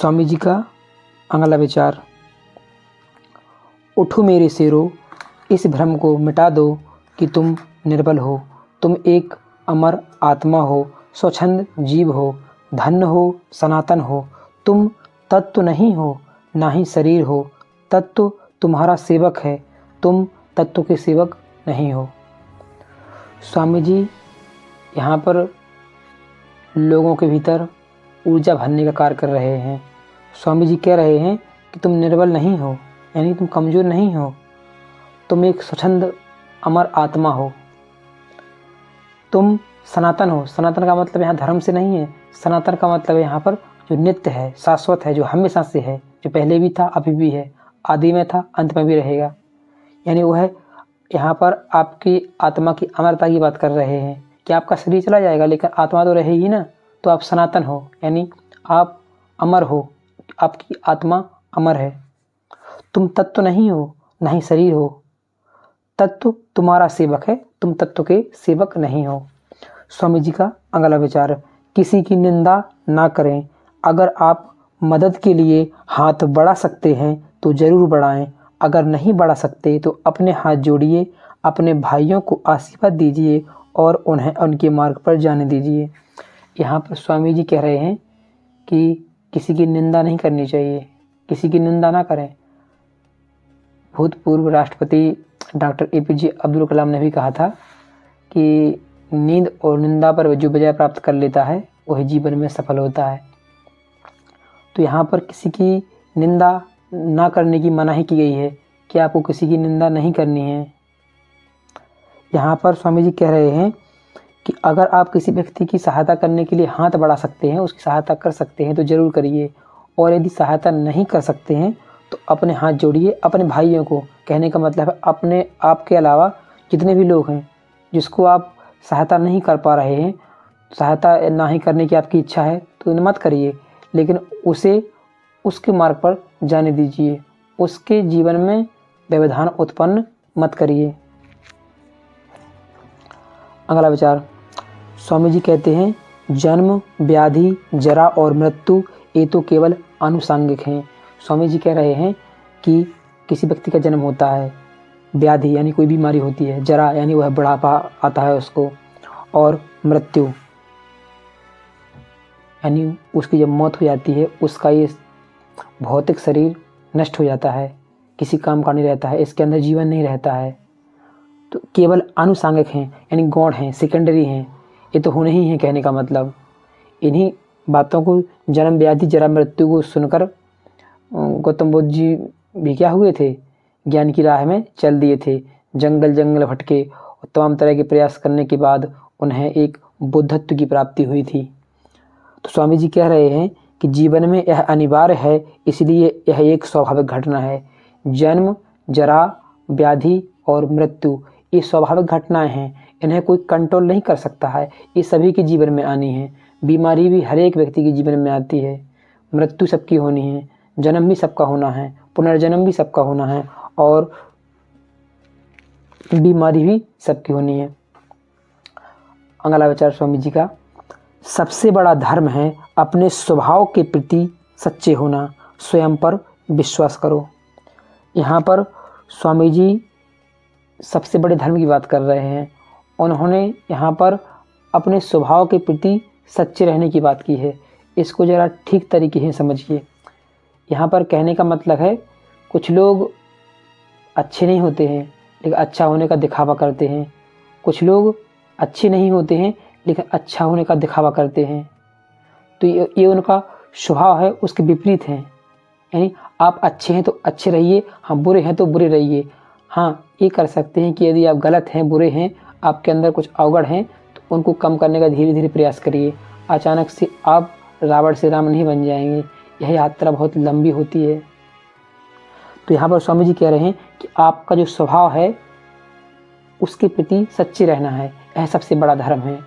स्वामी जी का अगला विचार। उठो मेरे शेरों, इस भ्रम को मिटा दो कि तुम निर्बल हो। तुम एक अमर आत्मा हो, स्वच्छंद जीव हो, धन्य हो, सनातन हो। तुम तत्व नहीं हो, ना ही शरीर हो। तत्व तुम्हारा सेवक है, तुम तत्व के सेवक नहीं हो। स्वामी जी यहाँ पर लोगों के भीतर ऊर्जा भरने का कार्य कर रहे हैं। स्वामी जी कह रहे हैं कि तुम निर्बल नहीं हो, यानी तुम कमज़ोर नहीं हो। तुम एक स्वच्छंद अमर आत्मा हो। तुम सनातन हो। सनातन का मतलब यहाँ धर्म से नहीं है। सनातन का मतलब यहाँ पर जो नित्य है, शाश्वत है, जो हमेशा से है, जो पहले भी था अभी भी है, आदि में था अंत में भी रहेगा। यानी वो है यहाँ पर आपकी आत्मा की अमरता की बात कर रहे हैं कि आपका शरीर चला जाएगा लेकिन आत्मा तो रहेगी ना। तो आप सनातन हो, यानी आप अमर हो, आपकी आत्मा अमर है। तुम तत्व नहीं हो, ना ही शरीर हो। तत्व तुम्हारा सेवक है, तुम तत्व के सेवक नहीं हो। स्वामी जी का अगला विचार। किसी की निंदा ना करें। अगर आप मदद के लिए हाथ बढ़ा सकते हैं तो ज़रूर बढ़ाएं। अगर नहीं बढ़ा सकते तो अपने हाथ जोड़िए, अपने भाइयों को आशीर्वाद दीजिए और उन्हें उनके मार्ग पर जाने दीजिए। यहाँ पर स्वामी जी कह रहे हैं कि किसी की निंदा नहीं करनी चाहिए, किसी की निंदा ना करें। भूतपूर्व राष्ट्रपति डॉक्टर APJ अब्दुल कलाम ने भी कहा था कि नींद और निंदा पर जो विजय प्राप्त कर लेता है वही जीवन में सफल होता है। तो यहाँ पर किसी की निंदा ना करने की मनाही की गई है कि आपको किसी की निंदा नहीं करनी है। यहाँ पर स्वामी जी कह रहे हैं कि अगर आप किसी व्यक्ति की सहायता करने के लिए हाथ बढ़ा सकते हैं, उसकी सहायता कर सकते हैं तो ज़रूर करिए। और यदि सहायता नहीं कर सकते हैं तो अपने हाथ जोड़िए अपने भाइयों को। कहने का मतलब है अपने आप के अलावा जितने भी लोग हैं जिसको आप सहायता नहीं कर पा रहे हैं, सहायता ना ही करने की आपकी इच्छा है तो मत करिए, लेकिन उसे उसके मार्ग पर जाने दीजिए। उसके जीवन में व्यवधान उत्पन्न मत करिए। अगला विचार। स्वामी जी कहते हैं जन्म, व्याधि, जरा और मृत्यु ये तो केवल आनुषांगिक हैं। स्वामी जी कह रहे हैं कि किसी व्यक्ति का जन्म होता है, व्याधि यानी कोई बीमारी होती है, जरा यानी वह बुढ़ापा आता है उसको, और मृत्यु यानी उसकी जब मौत हो जाती है उसका ये भौतिक शरीर नष्ट हो जाता है, किसी काम का नहीं रहता है, इसके अंदर जीवन नहीं रहता है। तो केवल आनुषांगिक हैं यानी गौण हैं, सेकेंडरी हैं, ये तो होने ही हैं। कहने का मतलब इन्हीं बातों को, जन्म, व्याधि, जरा, मृत्यु को सुनकर गौतम बुद्ध जी भी क्या हुए थे, ज्ञान की राह में चल दिए थे। जंगल जंगल भटके और तमाम तरह के प्रयास करने के बाद उन्हें एक बुद्धत्व की प्राप्ति हुई थी। तो स्वामी जी कह रहे हैं कि जीवन में यह अनिवार्य है, इसलिए यह एक स्वाभाविक घटना है। जन्म, जरा, व्याधि और मृत्यु ये स्वाभाविक घटनाएं हैं, इन्हें कोई कंट्रोल नहीं कर सकता है। ये सभी के जीवन में आनी है। बीमारी भी हर एक व्यक्ति के जीवन में आती है, मृत्यु सबकी होनी है, जन्म भी सबका होना है, पुनर्जन्म भी सबका होना है और बीमारी भी सबकी होनी है। अगला विचार स्वामी जी का। सबसे बड़ा धर्म है अपने स्वभाव के प्रति सच्चे होना, स्वयं पर विश्वास करो। यहाँ पर स्वामी जी सबसे बड़े धर्म की बात कर रहे हैं। उन्होंने यहाँ पर अपने स्वभाव के प्रति सच्चे रहने की बात की है। इसको ज़रा ठीक तरीके से समझिए। यहाँ पर कहने का मतलब है कुछ लोग अच्छे नहीं होते हैं लेकिन अच्छा होने का दिखावा करते हैं, कुछ लोग अच्छे नहीं होते हैं लेकिन अच्छा होने का दिखावा करते हैं। तो ये उनका स्वभाव है, उसके विपरीत हैं। यानी आप अच्छे हैं तो अच्छे रहिए, हाँ बुरे हैं तो बुरे रहिए। हाँ ये कर सकते हैं कि यदि आप गलत हैं, बुरे हैं, आपके अंदर कुछ अवगुण हैं तो उनको कम करने का धीरे धीरे प्रयास करिए। अचानक से आप रावण से राम नहीं बन जाएंगे, यह यात्रा बहुत लंबी होती है। तो यहाँ पर स्वामी जी कह रहे हैं कि आपका जो स्वभाव है उसके प्रति सच्चे रहना है, यह सबसे बड़ा धर्म है।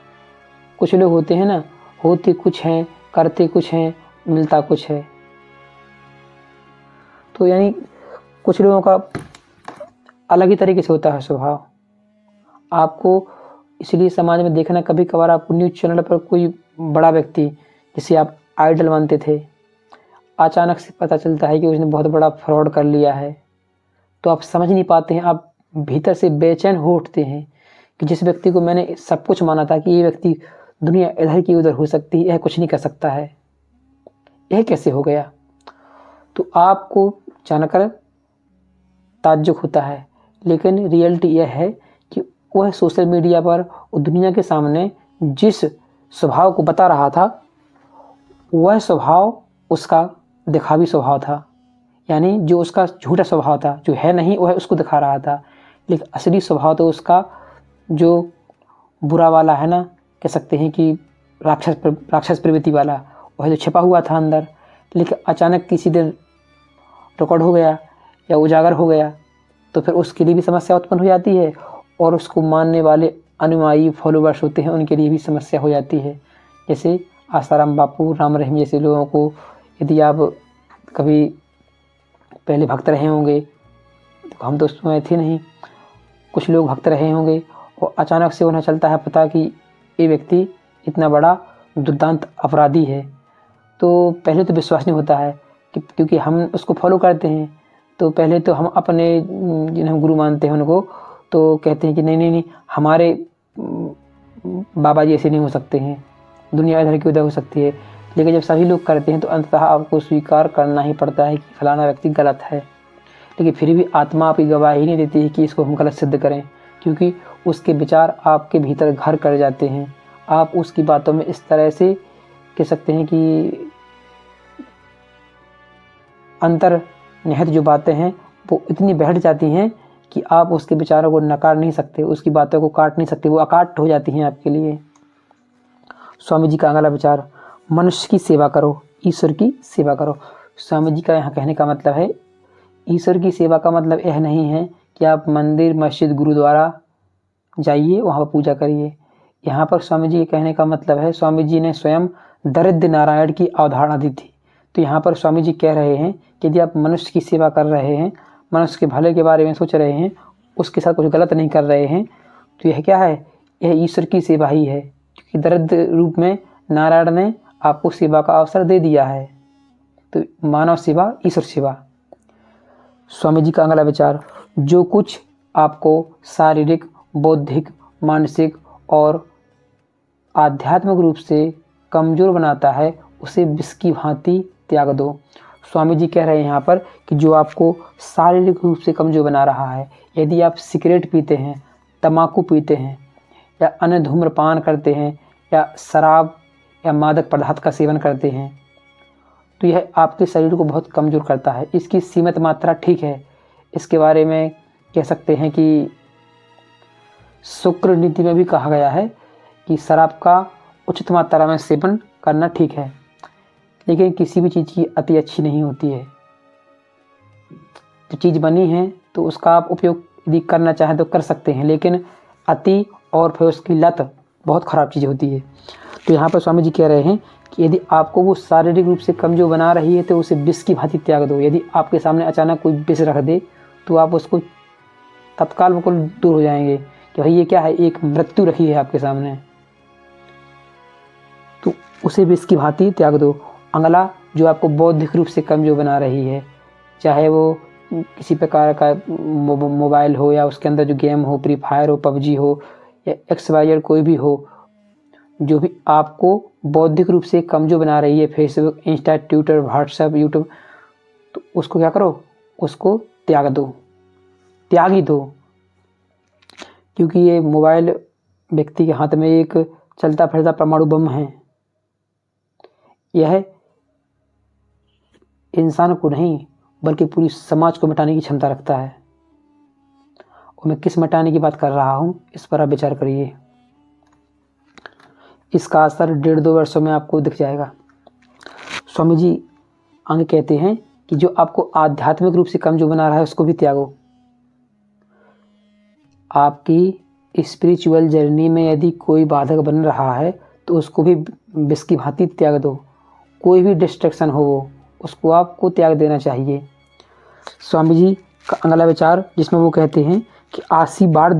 कुछ लोग होते हैं ना, होते कुछ हैं, करते कुछ हैं, मिलता कुछ है। तो यानी कुछ लोगों का अलग ही तरीके से होता है स्वभाव। आपको इसलिए समाज में देखना, कभी कभार आपको न्यूज़ चैनल पर कोई बड़ा व्यक्ति जिसे आप आइडल मानते थे, अचानक से पता चलता है कि उसने बहुत बड़ा फ्रॉड कर लिया है, तो आप समझ नहीं पाते हैं, आप भीतर से बेचैन हो उठते हैं कि जिस व्यक्ति को मैंने सब कुछ माना था कि ये व्यक्ति दुनिया इधर की उधर हो सकती है, यह कुछ नहीं कर सकता है, यह कैसे हो गया। तो आपको जानकर ताज्जुब होता है, लेकिन रियलिटी यह है कि वह सोशल मीडिया पर और दुनिया के सामने जिस स्वभाव को बता रहा था, वह स्वभाव उसका दिखावी स्वभाव था, यानी जो उसका झूठा स्वभाव था, जो है नहीं वह उसको दिखा रहा था, लेकिन असली स्वभाव तो उसका जो बुरा वाला है ना, कह सकते हैं कि राक्षस प्रवृत्ति वाला, वह जो छिपा हुआ था अंदर, लेकिन अचानक किसी दिन रिकॉर्ड हो गया या उजागर हो गया, तो फिर उसके लिए भी समस्या उत्पन्न हो जाती है, और उसको मानने वाले अनुयायी फॉलोवर्स होते हैं उनके लिए भी समस्या हो जाती है। जैसे आसाराम बापू, राम रहीम जैसे लोगों को, यदि आप कभी पहले भक्त रहे होंगे, तो हम तो उस समय थे नहीं, कुछ लोग भक्त रहे होंगे और अचानक से उन्हें चलता है पता कि ये व्यक्ति इतना बड़ा दुर्दांत अपराधी है, तो पहले तो विश्वास नहीं होता है कि, क्योंकि हम उसको फॉलो करते हैं, तो पहले तो हम अपने जिन्हें हम गुरु मानते हैं उनको तो कहते हैं कि नहीं नहीं नहीं, हमारे बाबा जी ऐसे नहीं हो सकते हैं, दुनिया इधर की उधर हो सकती है। लेकिन जब सभी लोग करते हैं तो अंततः आपको स्वीकार करना ही पड़ता है कि फलाना व्यक्ति गलत है, लेकिन फिर भी आत्मा आपकी गवाही नहीं देती है कि इसको हम गलत सिद्ध करें, क्योंकि उसके विचार आपके भीतर घर कर जाते हैं। आप उसकी बातों में इस तरह से कह सकते हैं कि अंतर निहित जो बातें हैं वो इतनी बैठ जाती हैं कि आप उसके विचारों को नकार नहीं सकते, उसकी बातों को काट नहीं सकते, वो अकाट हो जाती हैं आपके लिए। स्वामी जी का अगला विचार, मनुष्य की सेवा करो, ईश्वर की सेवा करो। स्वामी जी का यहाँ कहने का मतलब है, ईश्वर की सेवा का मतलब यह नहीं है कि आप मंदिर, मस्जिद, गुरुद्वारा जाइए, वहाँ पर पूजा करिए। यहाँ पर स्वामी जी के कहने का मतलब है, स्वामी जी ने स्वयं दरिद्र नारायण की अवधारणा दी थी। तो यहाँ पर स्वामी जी कह रहे हैं कि यदि आप मनुष्य की सेवा कर रहे हैं, मनुष्य के भले के बारे में सोच रहे हैं, उसके साथ कुछ गलत नहीं कर रहे हैं, तो यह क्या है, यह ईश्वर की सेवा ही है, क्योंकि दरिद्र रूप में नारायण ने आपको सेवा का अवसर दे दिया है। तो मानव सेवा, ईश्वर सेवा। स्वामी जी का अगला विचार, जो कुछ आपको शारीरिक, बौद्धिक, मानसिक और आध्यात्मिक रूप से कमज़ोर बनाता है, उसे विष की भांति त्याग दो। स्वामी जी कह रहे हैं यहाँ पर कि जो आपको शारीरिक रूप से कमज़ोर बना रहा है, यदि आप सिगरेट पीते हैं, तम्बाकू पीते हैं, या अन्य धूम्रपान करते हैं, या शराब या मादक पदार्थ का सेवन करते हैं, तो यह आपके शरीर को बहुत कमज़ोर करता है। इसकी सीमित मात्रा ठीक है, इसके बारे में कह सकते हैं कि शुक्र नीति में भी कहा गया है कि शराब का उचित मात्रा में सेवन करना ठीक है, लेकिन किसी भी चीज़ की अति अच्छी नहीं होती है। जो चीज़ बनी है तो उसका आप उपयोग यदि करना चाहें तो कर सकते हैं, लेकिन अति और फिर उसकी लत बहुत ख़राब चीज़ होती है। तो यहाँ पर स्वामी जी कह रहे हैं कि यदि आपको वो शारीरिक रूप से कमज़ोर बना रही है तो उसे विष की भांति त्याग दो। यदि आपके सामने अचानक कोई विष रख दे तो आप उसको तत्काल बिल्कुल दूर हो जाएंगे कि भाई ये क्या है, एक मृत्यु रखी है आपके सामने, तो उसे विष की भांति त्याग दो। अगला, जो आपको बौद्धिक रूप से कमज़ोर बना रही है, चाहे वो किसी प्रकार का मोबाइल हो या उसके अंदर जो गेम हो, फ्री फायर हो, पबजी हो या XYZ कोई भी हो, जो भी आपको बौद्धिक रूप से कमज़ोर बना रही है, Facebook, Insta, Twitter, WhatsApp, YouTube, तो उसको क्या करो, उसको त्याग दो, त्याग ही दो। क्योंकि ये मोबाइल व्यक्ति के हाथ में एक चलता फिरता परमाणु बम है। यह इंसान को नहीं बल्कि पूरी समाज को मिटाने की क्षमता रखता है। और मैं किस मिटाने की बात कर रहा हूँ, इस पर आप विचार करिए। इसका असर 1.5-2 वर्षों में आपको दिख जाएगा। स्वामी जी आगे कहते हैं कि जो आपको आध्यात्मिक रूप से कमज़ोर बना रहा है उसको भी त्यागो। आपकी स्पिरिचुअल जर्नी में यदि कोई बाधक बन रहा है तो उसको भी विष की भांति त्याग दो। कोई भी डिस्ट्रैक्शन हो वो, उसको आपको त्याग देना चाहिए। स्वामी जी का अगला विचार, जिसमें वो कहते हैं कि आशीर्वाद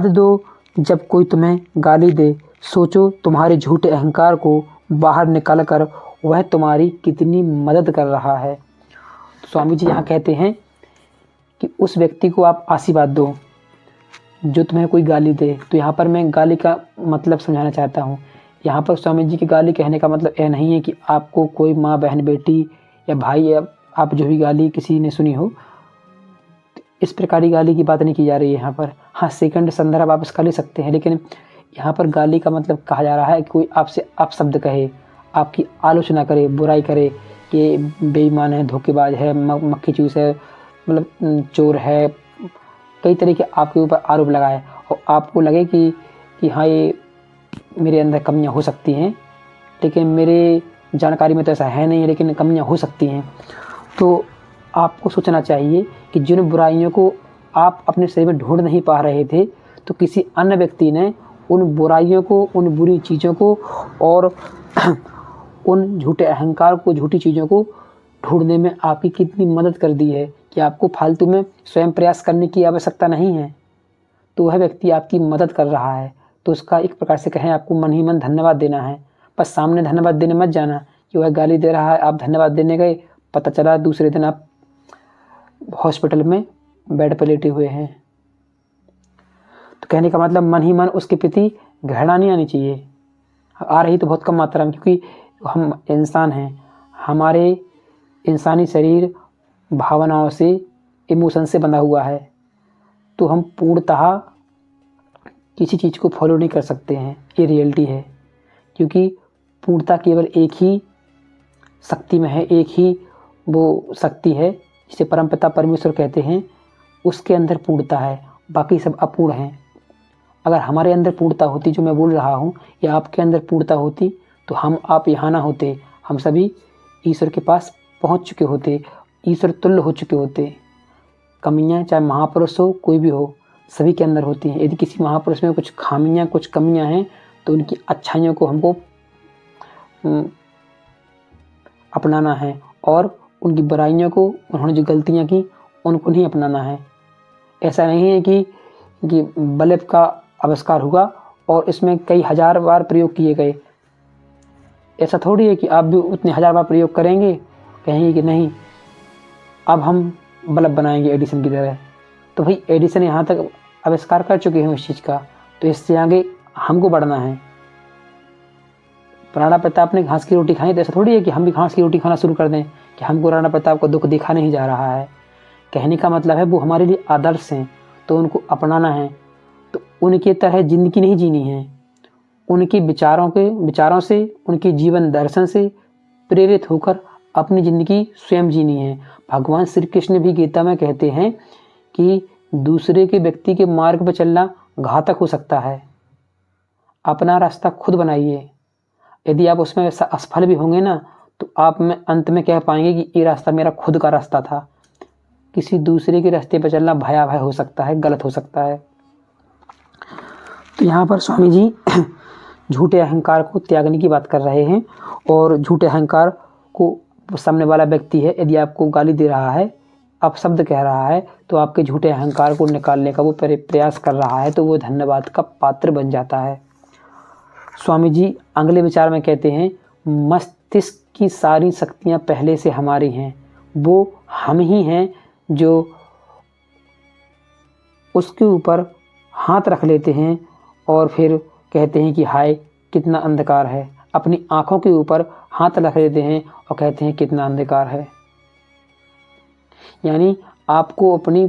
दो। जब कोई तुम्हें गाली दे, सोचो तुम्हारे झूठे अहंकार को बाहर निकाल कर वह तुम्हारी कितनी मदद कर रहा है। तो स्वामी जी यहाँ कहते हैं कि उस व्यक्ति को आप आशीर्वाद दो जो तुम्हें कोई गाली दे। तो यहाँ पर मैं गाली का मतलब समझाना चाहता हूँ। यहाँ पर स्वामी जी की गाली कहने का मतलब यह नहीं है कि आपको कोई माँ बहन बेटी या भाई या आप जो भी गाली किसी ने सुनी हो, इस प्रकार की गाली की बात नहीं की जा रही है यहाँ पर। हाँ, सेकंड संदर्भ आप इसका ले सकते हैं, लेकिन यहाँ पर गाली का मतलब कहा जा रहा है कि कोई आपसे अपशब्द कहे, आपकी आलोचना करे, बुराई करे कि बेईमान है, धोखेबाज है, मक्खी चूस है, मतलब चोर है, कई तरह के आपके ऊपर आरोप लगाए और आपको लगे कि हाँ ये मेरे अंदर कमियां हो सकती हैं, लेकिन मेरे जानकारी में तो ऐसा है नहीं, लेकिन कमियां हो सकती हैं। तो आपको सोचना चाहिए कि जिन बुराइयों को आप अपने शरीर में ढूंढ नहीं पा रहे थे, तो किसी अन्य व्यक्ति ने उन बुराइयों को, उन बुरी चीज़ों को और उन झूठे अहंकार को, झूठी चीज़ों को ढूंढने में आपकी कितनी मदद कर दी है कि आपको फालतू में स्वयं प्रयास करने की आवश्यकता नहीं है। तो वह व्यक्ति आपकी मदद कर रहा है, तो उसका एक प्रकार से कहें आपको मन ही मन धन्यवाद देना है। बस सामने धन्यवाद देने मत जाना कि वह गाली दे रहा है, आप धन्यवाद देने गए, पता चला दूसरे दिन आप हॉस्पिटल में बेड पर लेटे हुए हैं। तो कहने का मतलब मन ही मन उसके प्रति घृणा नहीं आनी चाहिए। आ रही तो बहुत कम मात्रा में, क्योंकि हम इंसान हैं, हमारे इंसानी शरीर भावनाओं से, इमोशन से बंधा हुआ है, तो हम पूर्णतः किसी चीज़ को फॉलो नहीं कर सकते हैं। ये रियलिटी है, क्योंकि पूर्णता केवल एक ही शक्ति में है, एक ही वो शक्ति है जिसे परमपिता परमेश्वर कहते हैं, उसके अंदर पूर्णता है, बाकी सब अपूर्ण हैं। अगर हमारे अंदर पूर्णता होती, जो मैं बोल रहा हूँ, या आपके अंदर पूर्णता होती, तो हम आप यहाँ ना होते, हम सभी ईश्वर के पास पहुँच चुके होते, ईश्वर तुल्य हो चुके होते। कमियाँ चाहे महापुरुष हो, कोई भी हो, सभी के अंदर होती हैं। यदि किसी महापुरुष में कुछ खामियाँ, कुछ कमियाँ हैं, तो उनकी अच्छाइयों को हमको अपनाना है और उनकी बुराइयों को, उन्होंने जो गलतियाँ की, उनको नहीं अपनाना है। ऐसा नहीं है कि बल्ब का आविष्कार हुआ और इसमें कई हजार बार प्रयोग किए गए। ऐसा थोड़ी है कि आप भी उतने हजार बार प्रयोग करेंगे, कहेंगे कि नहीं अब हम बल्ब बनाएंगे एडिसन की तरह। तो भाई एडिसन यहाँ तक आविष्कार कर चुके हैं उस चीज़ का, तो इससे आगे हमको बढ़ना है। राणा प्रताप ने घास की रोटी खाई, तो ऐसा थोड़ी है कि हम भी घास की रोटी खाना शुरू कर दें कि हमको राणा प्रताप का दुख देखा नहीं जा रहा है। कहने का मतलब है वो हमारे लिए आदर्श हैं, तो उनको अपनाना है। तो उनकी तरह ज़िंदगी नहीं जीनी है, उनके विचारों से, उनके जीवन दर्शन से प्रेरित होकर अपनी ज़िंदगी स्वयं जीनी है। भगवान श्री कृष्ण भी गीता में कहते हैं कि दूसरे के व्यक्ति के मार्ग पर चलना घातक हो सकता है, अपना रास्ता खुद बनाइए। यदि आप उसमें असफल भी होंगे ना, तो आप में अंत में कह पाएंगे कि ये रास्ता मेरा खुद का रास्ता था। किसी दूसरे के रास्ते पर चलना भयावह हो सकता है, गलत हो सकता है। तो यहाँ पर स्वामी जी झूठे अहंकार को त्यागने की बात कर रहे हैं, और झूठे अहंकार को सामने वाला व्यक्ति है, यदि आपको गाली दे रहा है, अपशब्द कह रहा है, तो आपके झूठे अहंकार को निकालने का वो प्रयास कर रहा है, तो वो धन्यवाद का पात्र बन जाता है। स्वामी जी अगले विचार में कहते हैं, मस्तिष्क की सारी शक्तियाँ पहले से हमारी हैं, वो हम ही हैं जो उसके ऊपर हाथ रख लेते हैं और फिर कहते हैं कि हाय कितना अंधकार है। अपनी आँखों के ऊपर हाथ रख लेते हैं और कहते हैं कितना अंधकार है। यानी आपको अपनी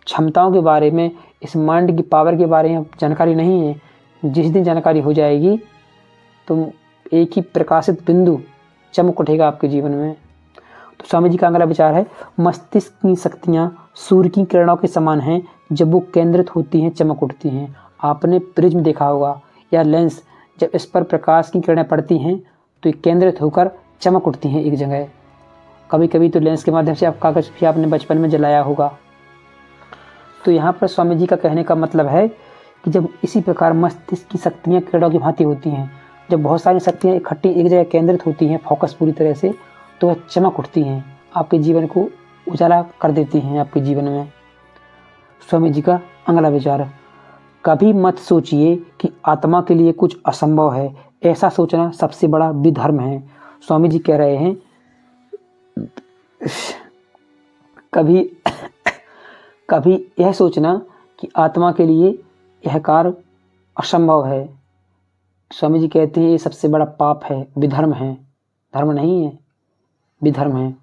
क्षमताओं के बारे में, इस माइंड की पावर के बारे में जानकारी नहीं है। जिस दिन जानकारी हो जाएगी तो एक ही प्रकाशित बिंदु चमक उठेगा आपके जीवन में। तो स्वामी जी का अगला विचार है, मस्तिष्क की शक्तियाँ सूर्य की किरणों के समान हैं, जब वो केंद्रित होती हैं चमक उठती हैं। आपने प्रिज्म देखा होगा या लेंस, जब इस पर प्रकाश की किरणें पड़ती हैं तो ये केंद्रित होकर चमक उठती हैं एक जगह। कभी कभी तो लेंस के माध्यम से आप कागज़ भी आपने बचपन में जलाया होगा। तो यहाँ पर स्वामी जी का कहने का मतलब है कि जब इसी प्रकार मस्तिष्क की शक्तियाँ किरणों की भांति होती हैं, जब बहुत सारी शक्तियाँ इकट्ठी एक जगह केंद्रित होती हैं फोकस पूरी तरह से, तो वह चमक उठती हैं, आपके जीवन को उजाला कर देती हैं आपके जीवन में। स्वामी जी का अगला विचार, कभी मत सोचिए कि आत्मा के लिए कुछ असंभव है, ऐसा सोचना सबसे बड़ा विधर्म है। स्वामी जी कह रहे हैं, कभी कभी यह सोचना कि आत्मा के लिए यह कार्य असंभव है। स्वामी जी कहते हैं ये सबसे बड़ा पाप है, विधर्म है, धर्म नहीं है, विधर्म है।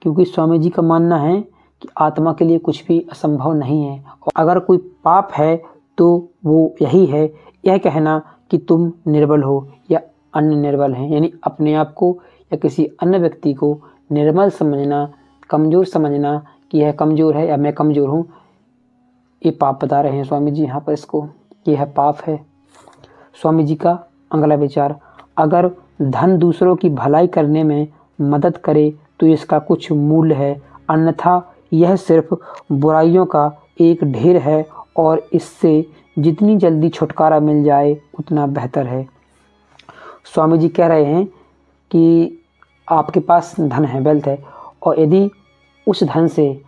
क्योंकि स्वामी जी का मानना है कि आत्मा के लिए कुछ भी असंभव नहीं है। और अगर कोई पाप है तो वो यही है, यह कहना कि तुम निर्बल हो या अन्य निर्बल हैं, यानी अपने आप को या किसी अन्य व्यक्ति को निर्बल समझना, कमज़ोर समझना कि यह कमज़ोर है या मैं कमज़ोर हूँ, ये पाप बता रहे हैं स्वामी जी यहाँ पर इसको, कि यह पाप है। स्वामी जी का अगला विचार, अगर धन दूसरों की भलाई करने में मदद करे तो इसका कुछ मूल्य है, अन्यथा यह सिर्फ बुराइयों का एक ढेर है और इससे जितनी जल्दी छुटकारा मिल जाए उतना बेहतर है। स्वामी जी कह रहे हैं कि आपके पास धन है, वेल्थ है, और यदि उस धन से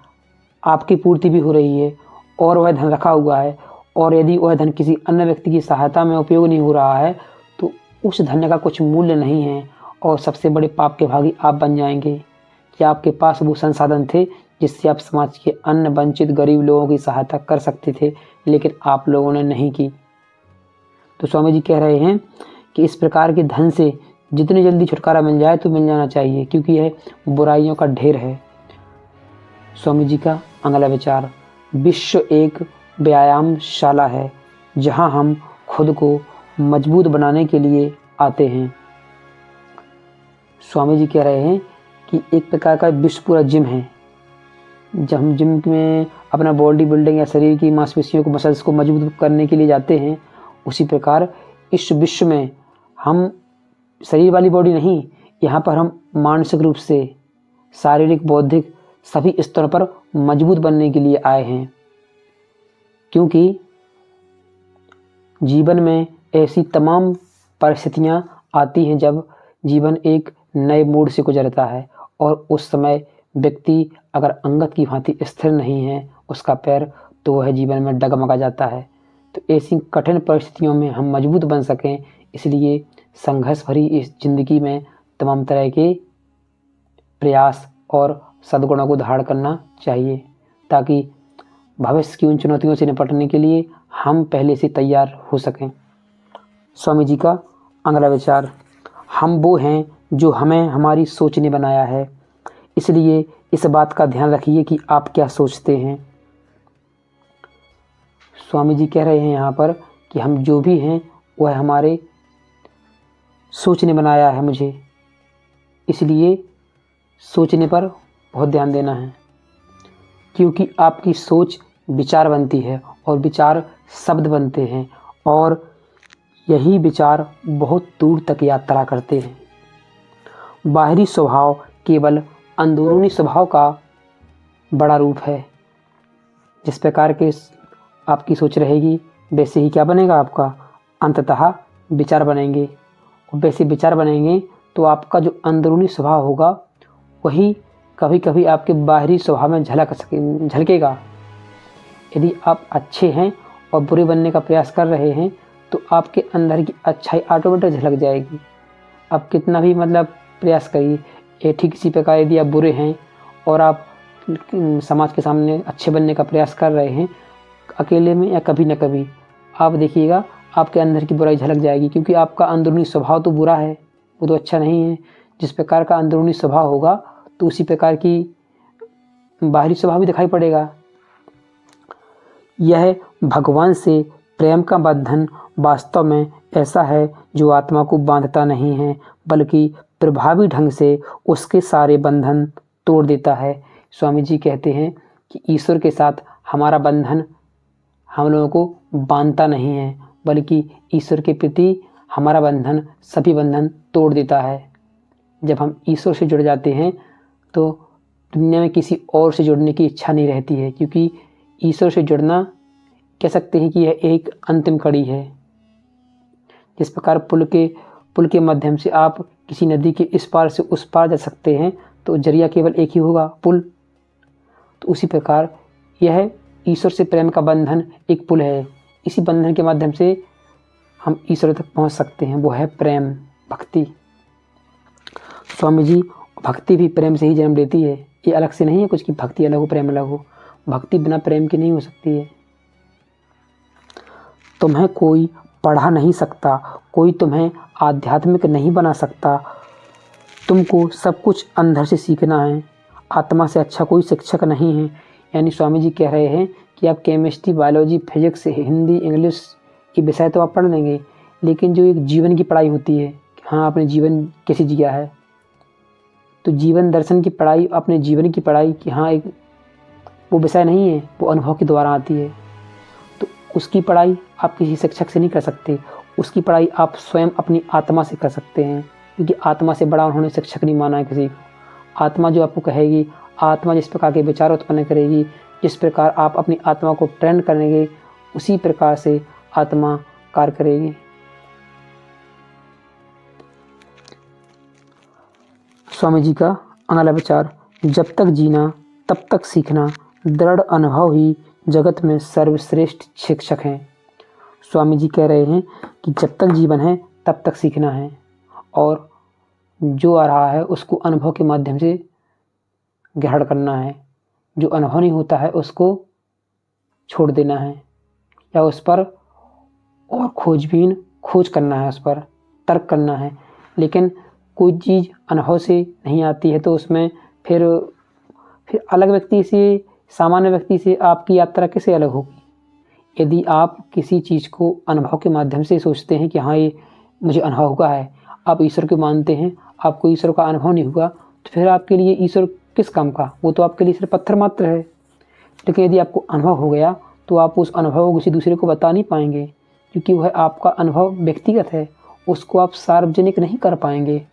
आपकी पूर्ति भी हो रही है और वह धन रखा हुआ है, और यदि वह धन किसी अन्य व्यक्ति की सहायता में उपयोग नहीं हो रहा है तो उस धन का कुछ मूल्य नहीं है और सबसे बड़े पाप के भागी आप बन जाएंगे। कि आपके पास वो संसाधन थे जिससे आप समाज के अन्य वंचित गरीब लोगों की सहायता कर सकते थे, लेकिन आप लोगों ने नहीं की। तो स्वामी जी कह रहे हैं कि इस प्रकार के धन से जितनी जल्दी छुटकारा मिल जाए तो मिल जाना चाहिए, क्योंकि यह बुराइयों का ढेर है। स्वामी जी का अगला विचार, विश्व एक व्यायामशाला है जहां हम खुद को मजबूत बनाने के लिए आते हैं। स्वामी जी कह रहे हैं कि एक प्रकार का विश्व पूरा जिम है। जब हम जिम में अपना बॉडी बिल्डिंग या शरीर की मांसपेशियों को, मसल्स को मजबूत करने के लिए जाते हैं, उसी प्रकार इस विश्व में हम शरीर वाली बॉडी नहीं, यहाँ पर हम मानसिक रूप से, शारीरिक, बौद्धिक सभी स्तरों पर मजबूत बनने के लिए आए हैं। क्योंकि जीवन में ऐसी तमाम परिस्थितियाँ आती हैं जब जीवन एक नए मोड़ से गुजरता है और उस समय व्यक्ति अगर अंगद की भांति स्थिर नहीं है उसका पैर, तो वह जीवन में डगमगा जाता है। तो ऐसी कठिन परिस्थितियों में हम मजबूत बन सकें, इसलिए संघर्ष भरी इस जिंदगी में तमाम तरह के प्रयास और सद्गुणों को धारण करना चाहिए, ताकि भविष्य की उन चुनौतियों से निपटने के लिए हम पहले से तैयार हो सकें। स्वामी जी का अगला विचार, हम वो हैं जो हमें हमारी सोच ने बनाया है, इसलिए इस बात का ध्यान रखिए कि आप क्या सोचते हैं। स्वामी जी कह रहे हैं यहाँ पर कि हम जो भी हैं वह हमारे सोच ने बनाया है मुझे, इसलिए सोचने पर बहुत ध्यान देना है, क्योंकि आपकी सोच विचार बनती है और विचार शब्द बनते हैं और यही विचार बहुत दूर तक यात्रा करते हैं। बाहरी स्वभाव केवल अंदरूनी स्वभाव का बड़ा रूप है। जिस प्रकार के आपकी सोच रहेगी वैसे ही क्या बनेगा आपका, अंततः विचार बनेंगे, और वैसे विचार बनेंगे तो आपका जो अंदरूनी स्वभाव होगा वही कभी कभी आपके बाहरी स्वभाव में झलकेगा। यदि आप अच्छे हैं और बुरे बनने का प्रयास कर रहे हैं तो आपके अंदर की अच्छाई ऑटोमेटिक झलक जाएगी। आप कितना भी प्रयास करिए, ठीक इसी प्रकार यदि आप बुरे हैं और आप समाज के सामने अच्छे बनने का प्रयास कर रहे हैं, अकेले में या कभी न कभी आप देखिएगा आपके अंदर की बुराई झलक जाएगी, क्योंकि आपका अंदरूनी स्वभाव तो बुरा है, वो तो अच्छा नहीं है। जिस प्रकार का अंदरूनी स्वभाव होगा तो उसी प्रकार की बाहरी स्वभाव भी दिखाई पड़ेगा। यह भगवान से प्रेम का बंधन वास्तव में ऐसा है जो आत्मा को बांधता नहीं है, बल्कि प्रभावी ढंग से उसके सारे बंधन तोड़ देता है। स्वामी जी कहते हैं कि ईश्वर के साथ हमारा बंधन हम लोगों को बांधता नहीं है, बल्कि ईश्वर के प्रति हमारा बंधन सभी बंधन तोड़ देता है। जब हम ईश्वर से जुड़ जाते हैं तो दुनिया में किसी और से जुड़ने की इच्छा नहीं रहती है, क्योंकि ईश्वर से जुड़ना कह सकते हैं कि यह एक अंतिम कड़ी है। जिस प्रकार पुल के माध्यम से आप किसी नदी के इस पार से उस पार जा सकते हैं तो जरिया केवल एक ही होगा, पुल। तो उसी प्रकार यह ईश्वर से प्रेम का बंधन एक पुल है। इसी बंधन के माध्यम से हम ईश्वर तक पहुंच सकते हैं, वो है प्रेम, भक्ति। स्वामी जी, भक्ति भी प्रेम से ही जन्म लेती है, ये अलग से नहीं है कुछ कि भक्ति अलग हो प्रेम अलग हो। भक्ति बिना प्रेम की नहीं हो सकती है। तुम्हें कोई पढ़ा नहीं सकता, कोई तुम्हें आध्यात्मिक नहीं बना सकता। तुमको सब कुछ अंदर से सीखना है, आत्मा से अच्छा कोई शिक्षक नहीं है। यानी स्वामी जी कह रहे हैं कि आप chemistry, biology, physics, Hindi, English ये विषय तो आप पढ़ लेंगे, लेकिन जो एक जीवन की पढ़ाई होती है कि हाँ आपने जीवन कैसे जिया है, तो जीवन दर्शन की पढ़ाई, अपने जीवन की पढ़ाई कि हाँ एक वो विषय नहीं है, वो अनुभव के द्वारा आती है। तो उसकी पढ़ाई आप किसी शिक्षक से नहीं कर सकते, उसकी पढ़ाई आप स्वयं अपनी आत्मा से कर सकते हैं, क्योंकि आत्मा से बड़ा उन्होंने शिक्षक नहीं माना है किसी को। आत्मा जो आपको कहेगी, आत्मा जिस प्रकार के विचार उत्पन्न करेगी, जिस प्रकार आप अपनी आत्मा को ट्रेन करेंगे, उसी प्रकार से आत्मा कार्य करेगी। स्वामी जी का अगला विचार, जब तक जीना तब तक सीखना, दृढ़ अनुभव ही जगत में सर्वश्रेष्ठ शिक्षक हैं। स्वामी जी कह रहे हैं कि जब तक जीवन है तब तक सीखना है, और जो आ रहा है उसको अनुभव के माध्यम से ग्रहण करना है। जो अनुभव नहीं होता है उसको छोड़ देना है, या उस पर और खोज करना है, उस पर तर्क करना है। लेकिन कोई चीज़ अनुभव से नहीं आती है तो उसमें फिर अलग व्यक्ति से, सामान्य व्यक्ति से आपकी यात्रा कैसे अलग होगी। यदि आप किसी चीज़ को अनुभव के माध्यम से सोचते हैं कि हाँ ये मुझे अनुभव हुआ है, आप ईश्वर को मानते हैं, आपको ईश्वर का अनुभव नहीं हुआ, तो फिर आपके लिए ईश्वर किस काम का, वो तो आपके लिए सिर्फ पत्थर मात्र है। लेकिन यदि आपको अनुभव हो गया तो आप उस अनुभव को किसी दूसरे को बता नहीं पाएंगे, क्योंकि वह आपका अनुभव व्यक्तिगत है, उसको आप सार्वजनिक नहीं कर पाएंगे।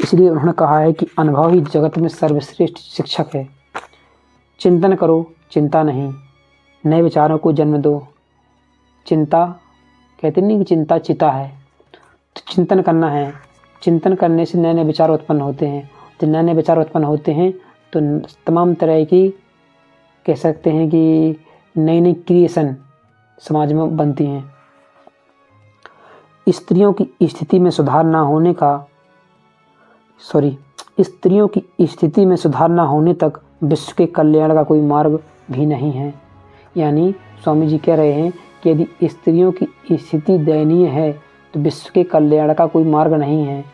इसलिए उन्होंने कहा है कि अनुभव ही जगत में सर्वश्रेष्ठ शिक्षक है। चिंतन करो, चिंता नहीं, नए विचारों को जन्म दो। चिंता कहते नहीं कि चिंता चिता है, तो चिंतन करना है। चिंतन करने से नए नए विचार उत्पन्न होते हैं। जब नए नए विचार उत्पन्न होते हैं तो तमाम तरह की, कह सकते हैं कि नई नई क्रिएशन समाज में बनती हैं। स्त्रियों की स्थिति में सुधार न होने तक विश्व के कल्याण का कोई मार्ग भी नहीं है। यानी स्वामी जी कह रहे हैं कि यदि स्त्रियों की स्थिति दयनीय है तो विश्व के कल्याण का कोई मार्ग नहीं है।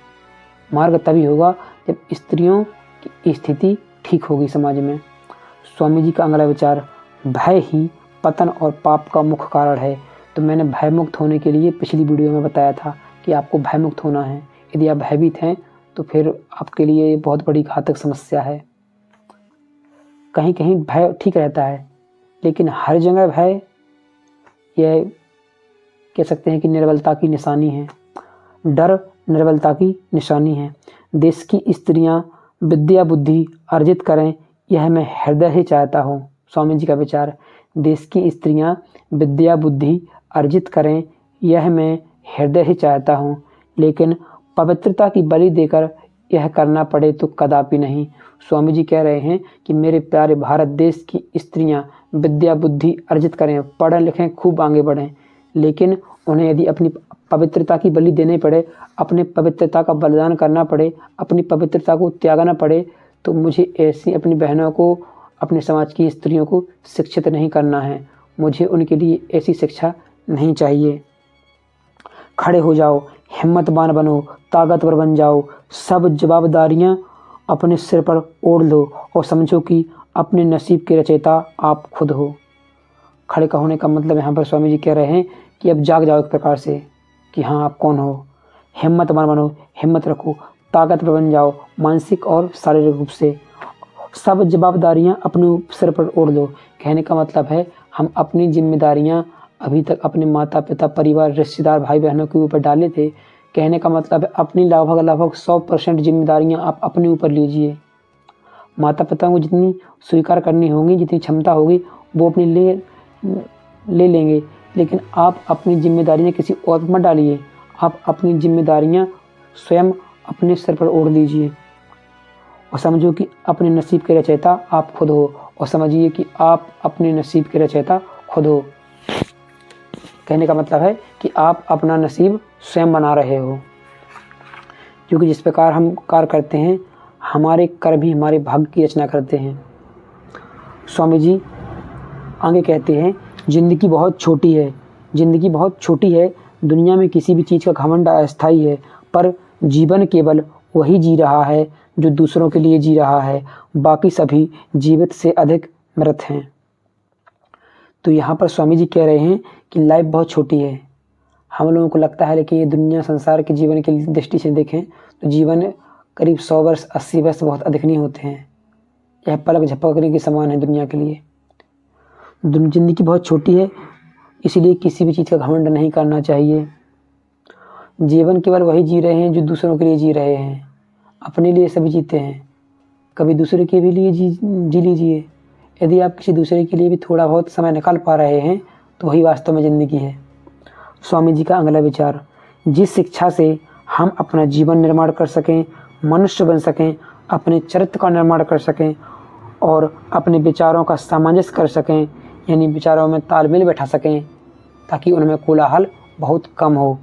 मार्ग तभी होगा जब स्त्रियों की स्थिति ठीक होगी समाज में। स्वामी जी का अगला विचार, भय ही पतन और पाप का मुख्य कारण है। तो मैंने भयमुक्त होने के लिए पिछली वीडियो में बताया था कि आपको भयमुक्त होना है। यदि आप भयभीत हैं तो फिर आपके लिए बहुत बड़ी घातक समस्या है। कहीं कहीं भय ठीक रहता है, लेकिन हर जगह भय, यह कह सकते हैं कि निर्बलता की निशानी है। डर निर्बलता की निशानी है। देश की स्त्रियां विद्या बुद्धि अर्जित करें, यह मैं हृदय से चाहता हूँ। स्वामी जी का विचार, देश की स्त्रियां विद्या बुद्धि अर्जित करें, यह मैं हृदय से चाहता हूँ, लेकिन पवित्रता की बलि देकर यह करना पड़े तो कदापि नहीं। स्वामी जी कह रहे हैं कि मेरे प्यारे भारत देश की स्त्रियां विद्या बुद्धि अर्जित करें, पढ़ें लिखें, खूब आगे बढ़ें, लेकिन उन्हें यदि अपनी पवित्रता की बलि देनी पड़े, अपने पवित्रता का बलिदान करना पड़े, अपनी पवित्रता को त्यागना पड़े, तो मुझे ऐसी अपनी बहनों को, अपने समाज की स्त्रियों को शिक्षित नहीं करना है। मुझे उनके लिए ऐसी शिक्षा नहीं चाहिए। खड़े हो जाओ, हिम्मतवान बनो, ताकतवर बन जाओ, सब जवाबदारियां अपने सिर पर ओढ़ लो और समझो कि अपने नसीब के रचयिता आप खुद हो। खड़े का होने का मतलब यहाँ पर स्वामी जी कह रहे हैं कि अब जाग जाओ एक प्रकार से कि हाँ आप कौन हो। हिम्मतवान बनो, हिम्मत रखो, ताकतवर बन जाओ, मानसिक और शारीरिक रूप से। सब जवाबदारियां अपने सिर पर ओढ़ लो। कहने का मतलब है हम अपनी जिम्मेदारियां अभी तक अपने माता पिता, परिवार, रिश्तेदार, भाई बहनों के ऊपर डाले थे। कहने का मतलब है अपनी लगभग 100% जिम्मेदारियां आप अपने ऊपर लीजिए। माता पिता को जितनी स्वीकार करनी होगी, जितनी क्षमता होगी, वो अपनी ले लेंगे, लेकिन आप अपनी जिम्मेदारियां किसी और पर मत डालिए। आप अपनी जिम्मेदारियां स्वयं अपने सिर पर ओढ़ लीजिए और समझो कि अपने नसीब के रचयिता आप खुद हो, और समझिए कि आप अपने नसीब के रचयिता खुद हो। कहने का मतलब है कि आप अपना नसीब स्वयं बना रहे हो, क्योंकि जिस प्रकार हम कार्य करते हैं, हमारे कर्म भी हमारे भाग्य की रचना करते हैं। स्वामी जी आगे कहते हैं, ज़िंदगी बहुत छोटी है, ज़िंदगी बहुत छोटी है। दुनिया में किसी भी चीज़ का घमंड अस्थायी है, पर जीवन केवल वही जी रहा है जो दूसरों के लिए जी रहा है। बाकी सभी जीवित से अधिक मृत हैं। तो यहाँ पर स्वामी जी कह रहे हैं कि लाइफ बहुत छोटी है। हम लोगों को लगता है, लेकिन ये दुनिया संसार के जीवन की दृष्टि से देखें तो जीवन करीब 100 वर्ष 80 वर्ष बहुत अधिक नहीं होते हैं। यह पलक झपकने के समान है दुनिया के लिए। ज़िंदगी बहुत छोटी है, इसलिए किसी भी चीज़ का घमंड नहीं करना चाहिए। जीवन केवल वही जी रहे हैं जो दूसरों के लिए जी रहे हैं। अपने लिए सभी जीते हैं, कभी दूसरे के भी लिए जी लीजिए। यदि आप किसी दूसरे के लिए भी थोड़ा बहुत समय निकाल पा रहे हैं तो वही वास्तव में ज़िंदगी है। स्वामी जी का अगला विचार, जिस शिक्षा से हम अपना जीवन निर्माण कर सकें, मनुष्य बन सकें, अपने चरित्र का निर्माण कर सकें और अपने विचारों का सामंजस्य कर सकें, यानी विचारों में तालमेल बैठा सकें ताकि उनमें कोलाहल बहुत कम हो,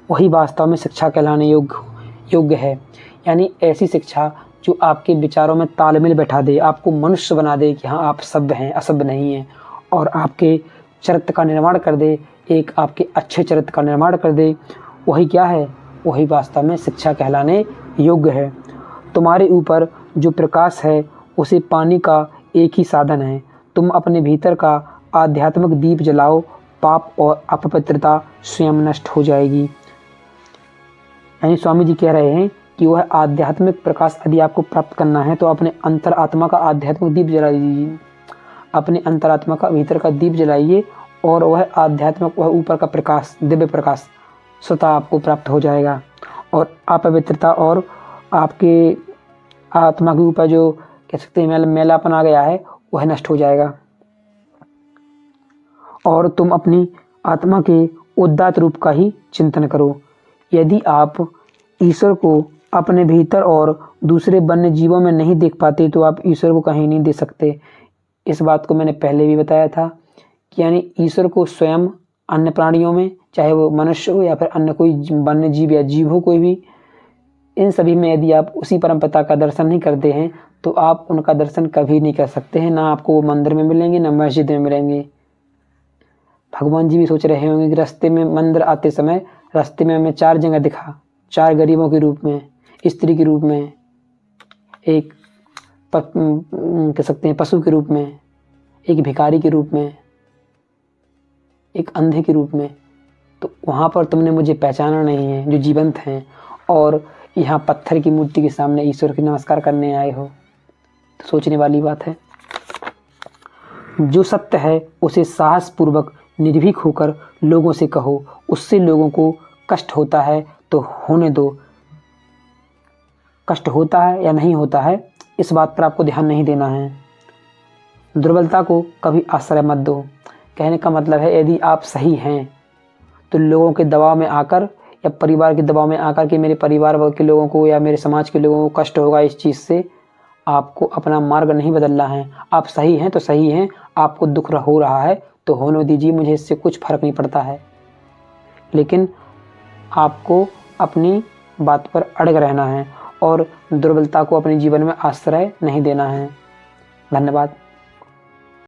वही वास्तव में शिक्षा कहलाने योग्य है। यानी ऐसी शिक्षा जो आपके विचारों में तालमेल बैठा दे, आपको मनुष्य बना दे कि हाँ आप सभ्य हैं, असभ्य नहीं हैं, और आपके चरित्र का निर्माण कर दे, एक आपके अच्छे चरित्र का निर्माण कर दे। वही क्या है? वही वास्तव में शिक्षा कहलाने योग्य है। तुम्हारे ऊपर जो प्रकाश है उसे पाने का एक ही साधन है। तुम अपने भीतर का आध्यात्मिक दीप जलाओ, पाप और अपवित्रता स्वयं नष्ट हो जाएगी। यानी स्वामी जी कह रहे हैं कि वह आध्यात्मिक प्रकाश यदि आपको प्राप्त करना है तो अपने अंतरात्मा का आध्यात्मिक दीप जला दीजिए। अपने अंतरात्मा का भीतर का दीप जलाइए और वह आध्यात्मिक, वह ऊपर का प्रकाश, दिव्य प्रकाश स्वतः आपको प्राप्त हो जाएगा और अपवित्रता और आपके आत्मा के ऊपर जो कह सकते हैं मैलापन आ गया है वह नष्ट हो जाएगा। और तुम अपनी आत्मा के उदात्त रूप का ही चिंतन करो। यदि आप ईश्वर को अपने भीतर और दूसरे वन्य जीवों में नहीं देख पाते तो आप ईश्वर को कहीं नहीं दे सकते। इस बात को मैंने पहले भी बताया था कि यानी ईश्वर को स्वयं अन्य प्राणियों में, चाहे वो मनुष्य हो या फिर अन्य कोई वन्य जीव या जीव हो कोई भी, इन सभी में यदि आप उसी परमपिता का दर्शन नहीं करते हैं तो आप उनका दर्शन कभी नहीं कर सकते हैं। ना आपको वो मंदिर में मिलेंगे, ना मस्जिद में मिलेंगे। भगवान जी भी सोच रहे होंगे कि रास्ते में मंदिर आते समय रास्ते में हमें 4 जगह दिखा, 4 गरीबों के रूप में, स्त्री के रूप में, एक कह सकते हैं पशु के रूप में, एक भिखारी के रूप में, एक अंधे के रूप में। तो वहाँ पर तुमने मुझे पहचाना नहीं है जो जीवंत हैं, और यहाँ पत्थर की मूर्ति के सामने ईश्वर की नमस्कार करने आए हो। तो सोचने वाली बात है। जो सत्य है उसे साहसपूर्वक निर्भीक होकर लोगों से कहो। उससे लोगों को कष्ट होता है तो होने दो। कष्ट होता है या नहीं होता है इस बात पर आपको ध्यान नहीं देना है। दुर्बलता को कभी आश्रय मत दो। कहने का मतलब है यदि आप सही हैं तो लोगों के दबाव में आकर या परिवार के दबाव में आकर कि मेरे परिवार के लोगों को या मेरे समाज के लोगों को कष्ट होगा इस चीज़ से, आपको अपना मार्ग नहीं बदलना है। आप सही हैं तो सही हैं, आपको दुख हो रहा है तो होने दीजिए, मुझे इससे कुछ फर्क नहीं पड़ता है। लेकिन आपको अपनी बात पर अड़ग रहना है और दुर्बलता को अपने जीवन में आश्रय नहीं देना है। धन्यवाद।